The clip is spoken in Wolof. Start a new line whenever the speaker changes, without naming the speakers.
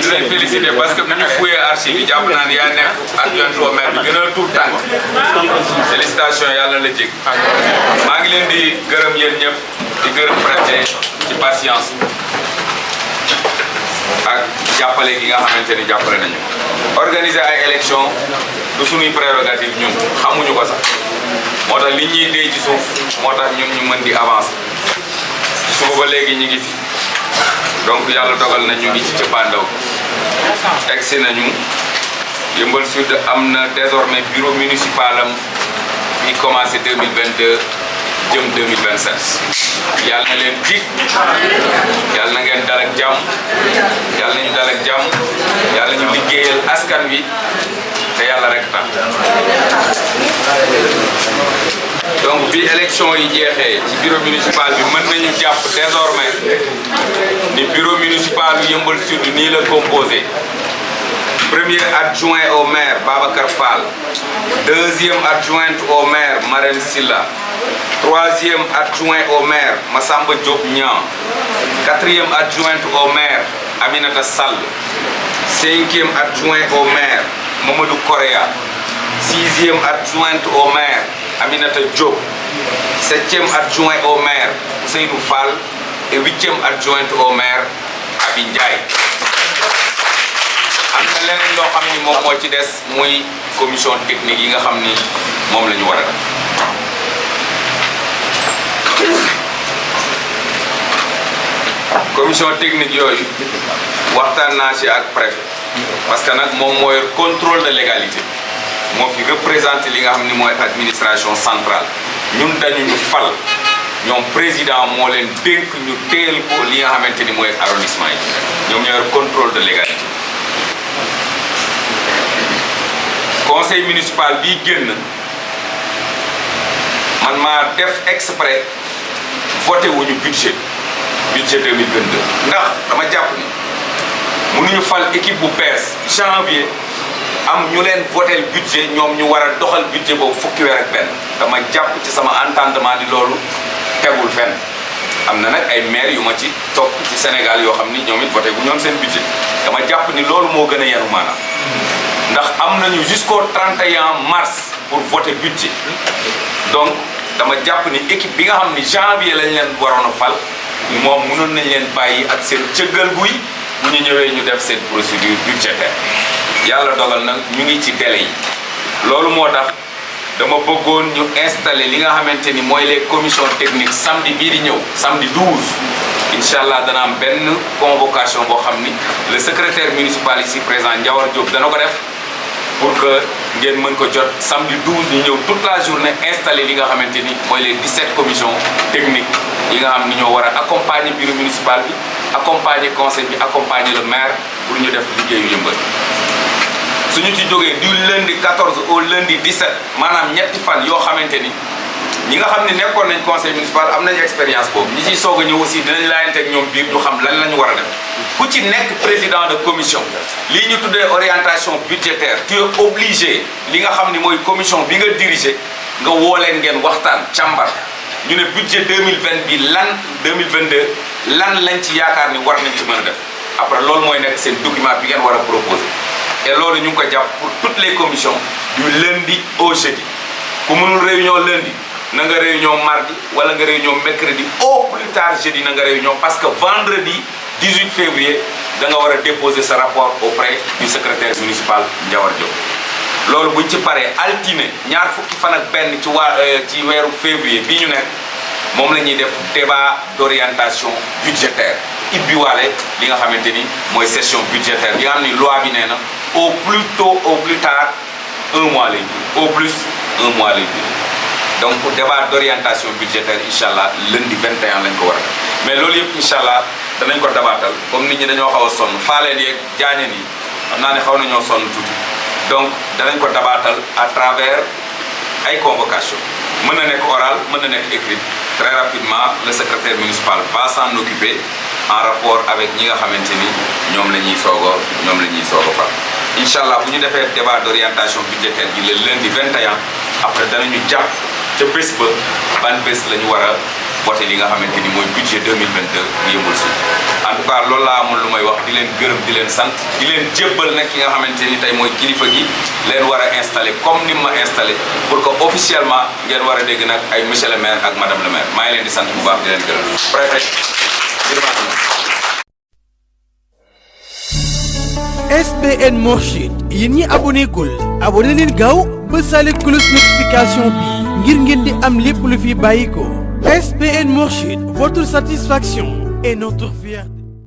di lay féliciter parce que bu ñu fuyee archive yi jàpp naa ne yaa nekk adjoint au maire bi gën a tuut tànk félicitations yàlla la jég maa ngi leen di gërëm yéen ñëpp di gërëm préfet ci patience ak jàppale gi nga xamante ni jàppale nañu organiser ay élections du suñuy prérogative ñun xamuñu ko sax moo tax li ñuy dee ci suuf moo tax ñun ñu mën di avancer suba ba léegi ñu ngi fi donc yàlla dogal na ñu ngi ci cëppaandaw egsi nañu Yeumbeul Sud am na désormais bureau municipal am mi commencé 2022 jëm 2027 yàlla na leen dig yàlla na ngeen dal ak jàmm yàlla nañu dal ak jàmm yàlla ñu liggéeyal askan wi te yàlla rek tax donc bi élection yi jeexee ci bureau municipal bi mën nañu jàpp désormais ni bureau municipal yu Yeumbeul Sud nii la composé premier adjoint au maire Babacar Fall, deuxième adjointe au maire Marème Silla, troisième adjoint au maire Massamba Diop Niang, quatrième adjointe au maire Aminata Sall, cinquième adjoint au maire Mamadou Correa, sixième adjointe au maire Aminata Diop, septième adjoint au maire Ousseynou Fall et huitième adjointe au maire Abi Ndiaye. am na leneen loo xam ni moom moo ci des muy commission technique yi nga xam ni moom la ñu war a def commission technique yooyu waxtaan naa ci ak préfet parce que nag moom mooy contrôle de légalité moo fi représenté li nga xam ni mooy administration centrale ñun dañu ñu fal ñoom président moo leen dénk ñu téel ko li nga xamante ni mooy arrondissement yi ñoom ñooy contrôle de légalité. conseil municipal bii génn man maa def exprès voté wuñu budget 2022 ndax dama jàpp ni mënuñu fal équipe bu bees janvier am ñu leen voté budget ñoom ñu war a doxal budget boobu fukki weer ak benn dama jàpp ci sama entendement di loolu tegul fenn am na nag ay maire yu ma ci topp ci Sénégal yoo xam ni ñoom it voté bu ñoom seen budget dama jàpp ni loolu moo gën a yenu maanaam ndax am nañu jusqu'au 31 mars pour voter budget donc dama jàpp ni équipe bi nga xam ni janvier lañ leen waroon a fal moom mënoon nañ leen bàyyi ak seen cëggal guy bu ñu ñëwee ñu def seen procédure budgétaire yàlla dogal nag ñu ngi ci délai yi loolu moo tax dama bëggoon ñu installer li nga xamante ni mooy les commissions techniques samedi bii di ñëw samedi 12 incha allah dana am benn convocation boo xam ni le secrétaire municipal ici présent Ndiawar Diop dana ko def pour que ngeen mën ko jot samedi 12 ñu ñëw toute la journée installé li nga xamante ni mooy les 17 commissions techniques yi nga xam ni ñoo war a accompagner bureau municipal bi accompagner conseil bi accompagner le maire pour ñu def liggéeyu Yeumbeul suñu ci jógee du lundi 14 au lundi 17 maanaam ñetti fan yoo xamante ni ñi nga xam ne nekkoon nañ conseil municipal am nañ expérience boobu ñi ciy soog a ñëw aussi dinañ laayante ak ñoom biir ñu xam lan la ñu war a def ku ci nekk président de commission lii ñu tuddee orientation budgétaire tu es obligé li nga xam ni mooy commission bi nga diriger nga woo leen ngeen waxtaan càmbar ñu ne budget 2020 bi lan 2022 lan lañ ci yaakaar ni war nañ ci mën a def après loolu mooy nekk seen document bi ngeen war a proposer et loolu ñu ngi ko jàpp pour toutes les commissions du lundi au jeudi ku mënul réunion lundi na nga réunion mardi wala nga réunion mercredi au plus tard jeudi na nga réunion parce que vendredi 18 février da nga war a déposer sa rapport auprès du secrétaire municipal Ndiawar Diop loolu buñ ci paree altine ñaar fukki fan ak benn ci weeru février bii ñu nekk moom la ñuy def débat d'orientation budgétaire ibbiwaale li nga xamante ni mooy session budgétaire bi nga xam ni loi bi nee na au plus tôt au plus tard un mois lay dure au plus un mois lay dure donc débat d'orientation budgétaire incha allah lundi 21 lañ ko war a def mais loolu yëpp incha allah danañ ko dabaatal comme nit ñi dañoo xaw a sonn faaleen yeeg jaañeen yi xam naa ne xaw nañoo sonn tuuti donc danañ ko dabaatal à travers ay convocation mën na nekk oral mën na nekk écrit très rapidement le secrétaire municipal va s'en occuper en rapport avec ñi nga xamante ni ñoom la ñuy soog a fal incha allah bu ñu defee débat d'orientation budgétaire bi le lundi 21 après danañu jàpp ca bés ba ban bés la ñu war a voté li nga xamante ni mooy budget 2022 bu Yeumbeul Sud en tout quelque part loolu laa amul lu may wax di leen gërëm di leen sant di leen jébbal nag ki nga xamante ni tey mooy kilifa gi leen war a installé comme ni ma installé pour que officiellement ngeen war a dégg nag ay monsieur le maire ak madame le maire maa ngi leen di sant bu baax di leen gërëm préfet
SBN MOURCHID yéen ñi abonné gul abonné leen gaaw ba sale cloche notification bi ngir ngeen di am lépp lu fi bàyyi ko SBN MOURCHID, votre satisfaction est notre fierté.